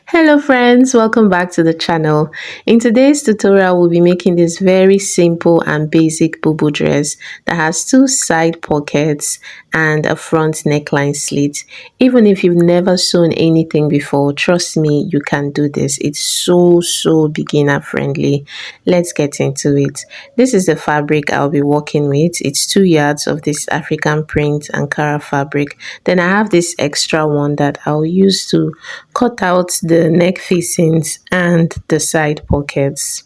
Hello friends, welcome back to the channel. In today's tutorial, we'll be making this very simple and basic boo-boo dress that has two side pockets and a front neckline slit. Even if you've never sewn anything before, trust me, you can do this. It's so beginner friendly. Let's get into it. This is the fabric I'll be working with. It's 2 yards of this African print Ankara fabric. Then I have this extra one that I'll use to cut out the neck facings and the side pockets.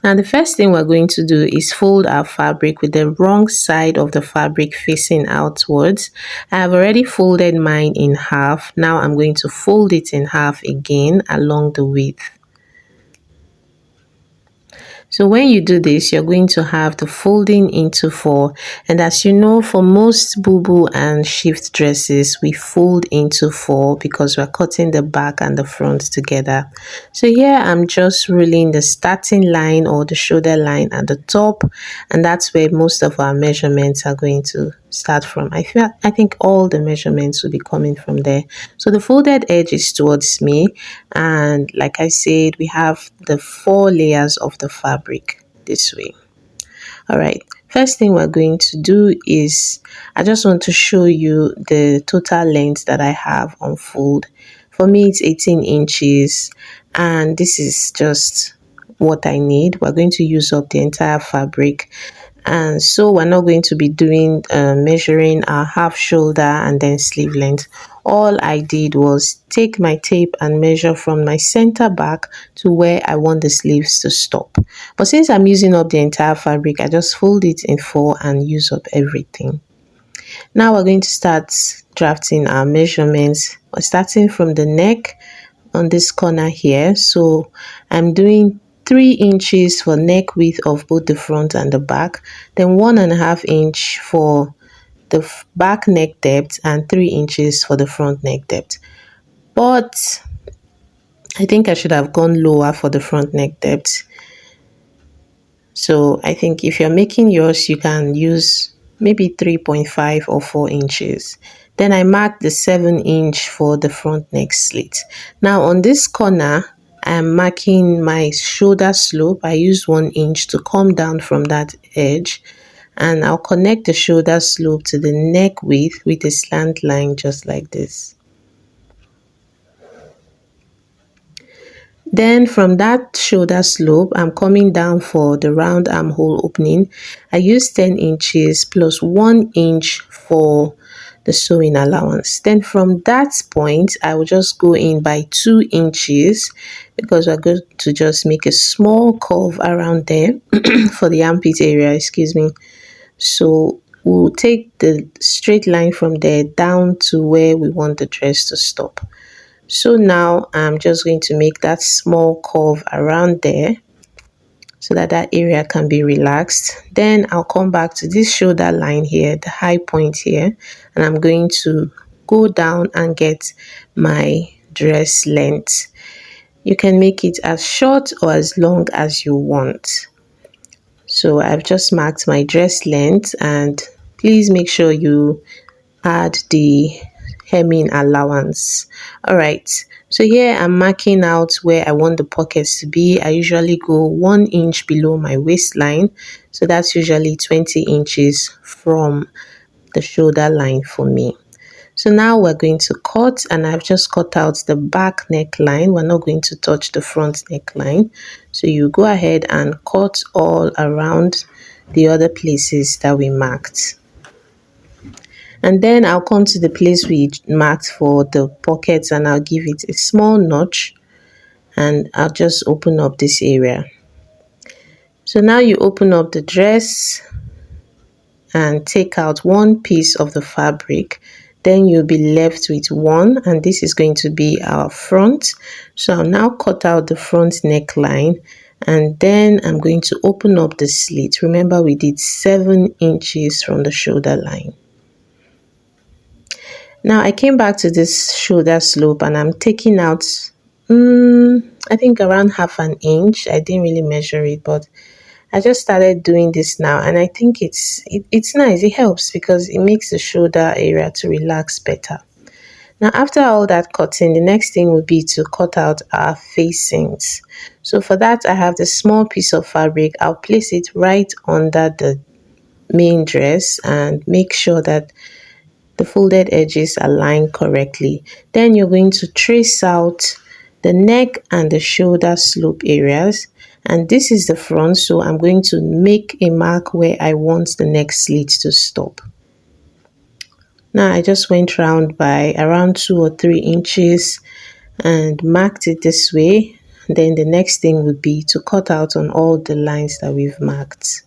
Now the first thing we're going to do is fold our fabric with the wrong side of the fabric facing outwards. I have already folded mine in half. Now I'm going to fold it in half again along the width. So when you do this, you're going to have the folding into four. And as you know, for most boo-boo and shift dresses, we fold into four because we're cutting the back and the front together. So here I'm just rolling the starting line or the shoulder line at the top, and that's where most of our measurements are going to start from. I think all the measurements will be coming from there. So the folded edge is towards me, and like I said, we have the 4 layers of the fabric this way. All right, first thing we're going to do is I just want to show you the total length that I have on fold. For me, it's 18 inches, and this is just what I need. We're going to use up the entire fabric, and so we're not going to be doing measuring our half shoulder and then sleeve length. All I did was take my tape and measure from my center back to where I want the sleeves to stop. But since I'm using up the entire fabric, I just fold it in four and use up everything. Now we're going to start drafting our measurements. We're starting from the neck on this corner here. So I'm doing 3 inches for neck width of both the front and the back, then 1.5 inch for the back neck depth and 3 inches for the front neck depth. But I think I should have gone lower for the front neck depth. So I think if you're making yours, you can use maybe 3.5 or 4 inches. Then I marked the 7-inch for the front neck slit. Now on this corner, I'm marking my shoulder slope. I used 1 inch to come down from that edge, and I'll connect the shoulder slope to the neck width with a slant line just like this. Then from that shoulder slope, I'm coming down for the round armhole opening. I used 10 inches plus 1 inch for the sewing allowance. Then from that point, I will just go in by 2 inches because we're going to just make a small curve around there for the armpit area, excuse me. So we'll take the straight line from there down to where we want the dress to stop. So now I'm just going to make that small curve around there so that that area can be relaxed. Then I'll come back to this shoulder line here, the high point here, and I'm going to go down and get my dress length. You can make it as short or as long as you want. So I've just marked my dress length, and please make sure you add the hemming allowance. All right, so here I'm marking out where I want the pockets to be. I usually go 1 inch below my waistline, so that's usually 20 inches from the shoulder line for me. So now we're going to cut, and I've just cut out the back neckline. We're not going to touch the front neckline. So you go ahead and cut all around the other places that we marked. And then I'll come to the place we marked for the pockets, and I'll give it a small notch, and I'll just open up this area. So now you open up the dress and take out one piece of the fabric. Then you'll be left with one, and this is going to be our front. So I'll now cut out the front neckline, and then I'm going to open up the slit. Remember, we did 7 inches from the shoulder line. Now I came back to this shoulder slope, and I'm taking out I think around 1/2 inch. I didn't really measure it, but I just started doing this now, and I think it's nice. It helps because it makes the shoulder area to relax better. Now after all that cutting, the next thing would be to cut out our facings. So for that, I have the small piece of fabric. I'll place it right under the main dress and make sure that the folded edges align correctly. Then you're going to trace out the neck and the shoulder slope areas, and this is the front, so I'm going to make a mark where I want the neck slit to stop. Now I just went round by around 2 or 3 inches and marked it this way. Then the next thing would be to cut out on all the lines that we've marked.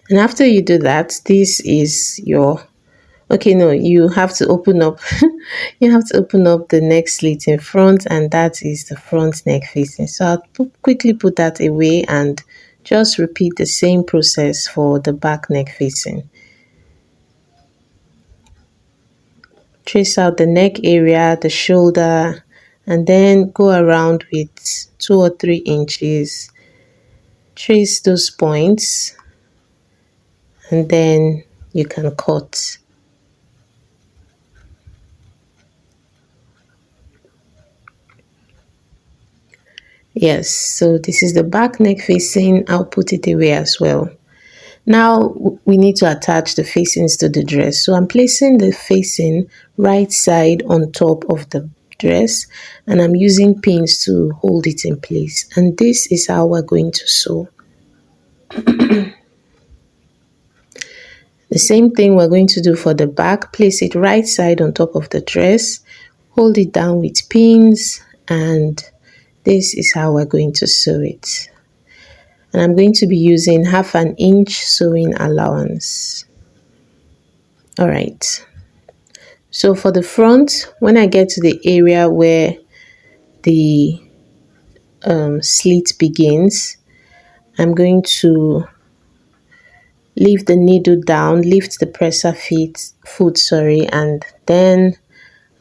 And after you do that, this is your, okay, no, you have to open up you have to open up the neck slit in front, and that is the front neck facing. So I'll quickly put that away and just repeat the same process for the back neck facing. Trace out the neck area, the shoulder, and then go around with 2 or 3 inches. Trace those points, and then you can cut. Yes, so this is the back neck facing. I'll put it away as well. Now we need to attach the facings to the dress. So I'm placing the facing right side on top of the dress, and I'm using pins to hold it in place. And this is how we're going to sew. The same thing we're going to do for the back. Place it right side on top of the dress, hold it down with pins, and this is how we're going to sew it. And I'm going to be using 1/2 inch sewing allowance. All right. So for the front, when I get to the area where the slit begins, I'm going to leave the needle down, lift the presser foot, and then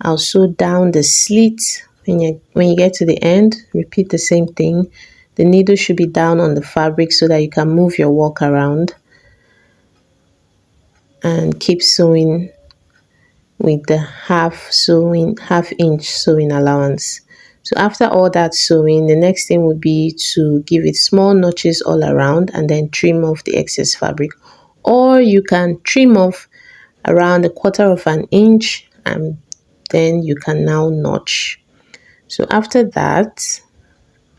I'll sew down the slit. When you get to the end, repeat the same thing. The needle should be down on the fabric so that you can move your work around, and keep sewing with the 1/2 inch sewing allowance. So after all that sewing, the next thing would be to give it small notches all around and then trim off the excess fabric, or you can trim off around 1/4 inch and then you can now notch. So after that,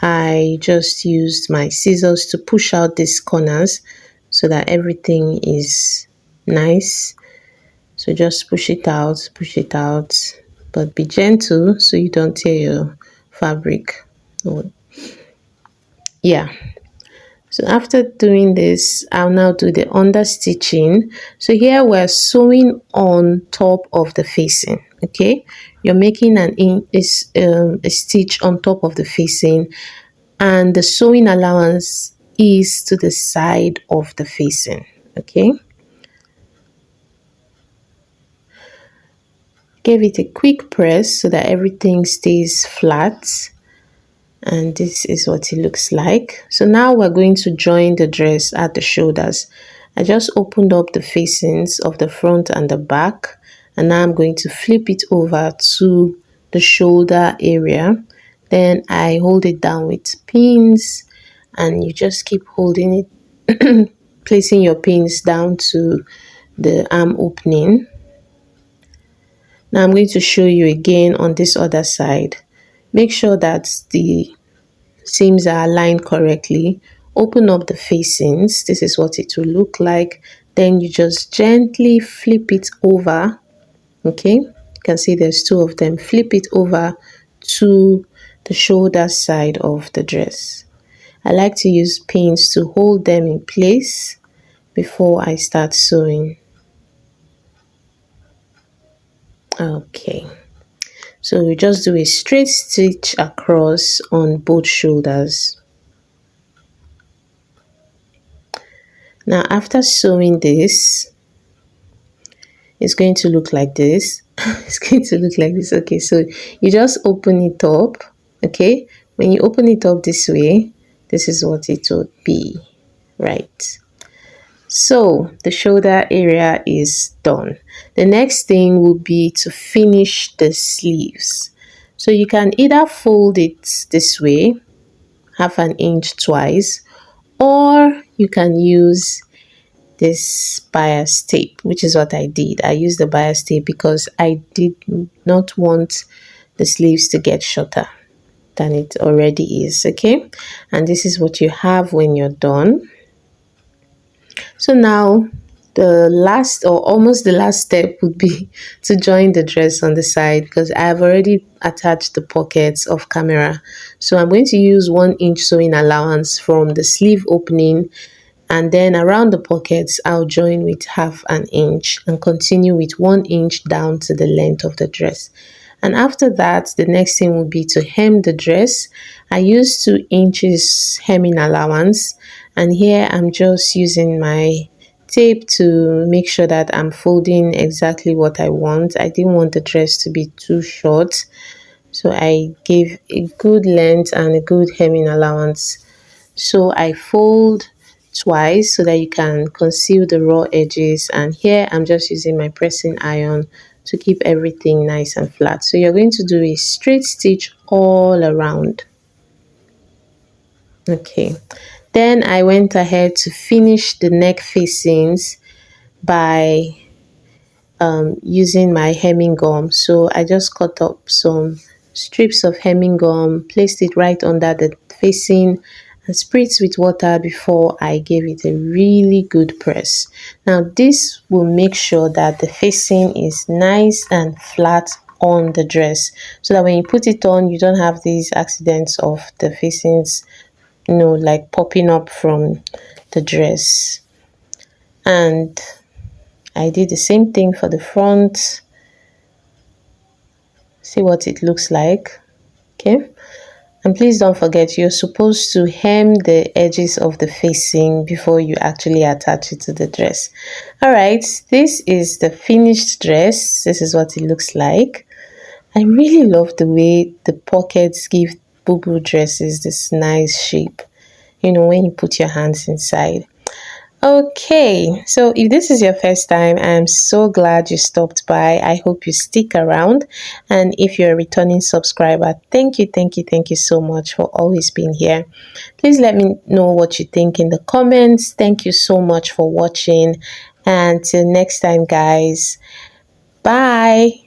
I just used my scissors to push out these corners so that everything is nice. So just push it out, but be gentle so you don't tear your fabric. Yeah. So after doing this, I'll now do the under stitching. So here we're sewing on top of the facing. Okay, you're making a stitch on top of the facing, and the sewing allowance is to the side of the facing. Okay, give it a quick press so that everything stays flat, and this is what it looks like. So now we're going to join the dress at the shoulders. I just opened up the facings of the front and the back, and now I'm going to flip it over to the shoulder area. Then I hold it down with pins, and you just keep holding it placing your pins down to the arm opening. Now I'm going to show you again on this other side. Make sure that the seams are aligned correctly. Open up the facings. This is what it will look like. Then you just gently flip it over. Okay, you can see there's 2 of them. Flip it over to the shoulder side of the dress. I like to use pins to hold them in place before I start sewing. Okay, so we just do a straight stitch across on both shoulders. Now after sewing this, it's going to look like this. It's going to look like this. Okay, so you just open it up. Okay, when you open it up this way, this is what it would be, right? So the shoulder area is done. The next thing will be to finish the sleeves. So you can either fold it this way, half an inch twice, or you can use this bias tape, which is what I did. I used the bias tape because I did not want the sleeves to get shorter than it already is. Okay, and this is what you have when you're done. So now the last or almost the last step would be to join the dress on the side, because I have already attached the pockets of camera. So I'm going to use 1 inch sewing allowance from the sleeve opening, and then around the pockets I'll join with half an inch and continue with 1 inch down to the length of the dress. And after that, the next thing will be to hem the dress. I use 2 inches hemming allowance, and here I'm just using my tape to make sure that I'm folding exactly what I want. I didn't want the dress to be too short, so I gave a good length and a good hemming allowance. So I fold twice so that you can conceal the raw edges, and here I'm just using my pressing iron to keep everything nice and flat. So you're going to do a straight stitch all around. Okay, then I went ahead to finish the neck facings by using my hemming gum. So I just cut up some strips of hemming gum, placed it right under the facing, and spritzed with water before I gave it a really good press. Now this will make sure that the facing is nice and flat on the dress, so that when you put it on, you don't have these accidents of the facings, like popping up from the dress. And I did the same thing for the front. See what it looks like. Okay, and please don't forget, you're supposed to hem the edges of the facing before you actually attach it to the dress. All right, this is the finished dress. This is what it looks like. I really love the way the pockets give boo-boo dresses this nice shape, when you put your hands inside. Okay, so if this is your first time, I'm so glad you stopped by. I hope you stick around. And if you're a returning subscriber, thank you, thank you, thank you so much for always being here. Please let me know what you think in the comments. Thank you so much for watching. And till next time, guys. Bye.